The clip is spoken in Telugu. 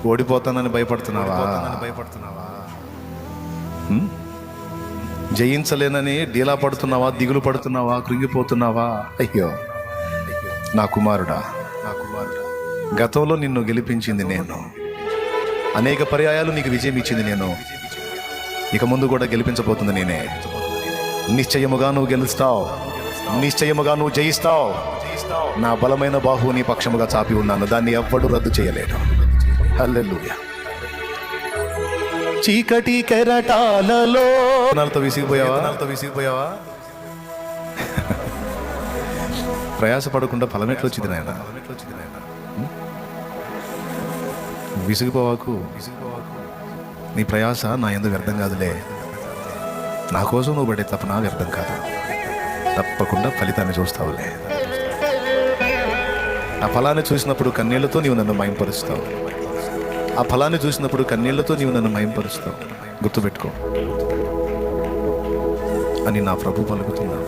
ఓడిపోతానని భయపడుతున్నావా? జయించలేనని డీలా పడుతున్నావా? దిగులు పడుతున్నావా? కృంగిపోతున్నావా? అయ్యో నా కుమారుడా, గతంలో నిన్ను గెలిపించింది నేను, అనేక పర్యాయాలు నీకు విజయం ఇచ్చింది నేను, ఇక ముందు కూడా గెలిపించబోతుంది నేనే. నిశ్చయముగా నువ్వు గెలుస్తావు, నిశ్చయముగా నువ్వు జయిస్తావు. నా బలమైన బాహువు నీ పక్షముగా చాపి ఉన్నాను, దాన్ని ఎవ్వడు రద్దు చేయలేడు. హల్లెలూయా. చీకటి కెరటాలలో విసిగిపోయావా? ప్రయాసపడకుండా ఫలం ఎట్లొచ్చింది నాయన? విసిగిపోవాకు. నీ ప్రయాస నా యందు వ్యర్థం కాదులే. నా కోసం నువ్వు పడే తప్ప నా వ్యర్థం కాదు. తప్పకుండా ఫలితాన్ని చూస్తావులే. ఆ ఫలాన్ని చూసినప్పుడు కన్నీళ్లతో నీవు నన్ను మయంపరుస్తావు. ఆ ఫలాన్ని చూసినప్పుడు కన్నీళ్లతో నీవు నన్ను మయంపరుస్తావు. గుర్తుపెట్టుకో అని నా ప్రభు పలుకుతున్నా.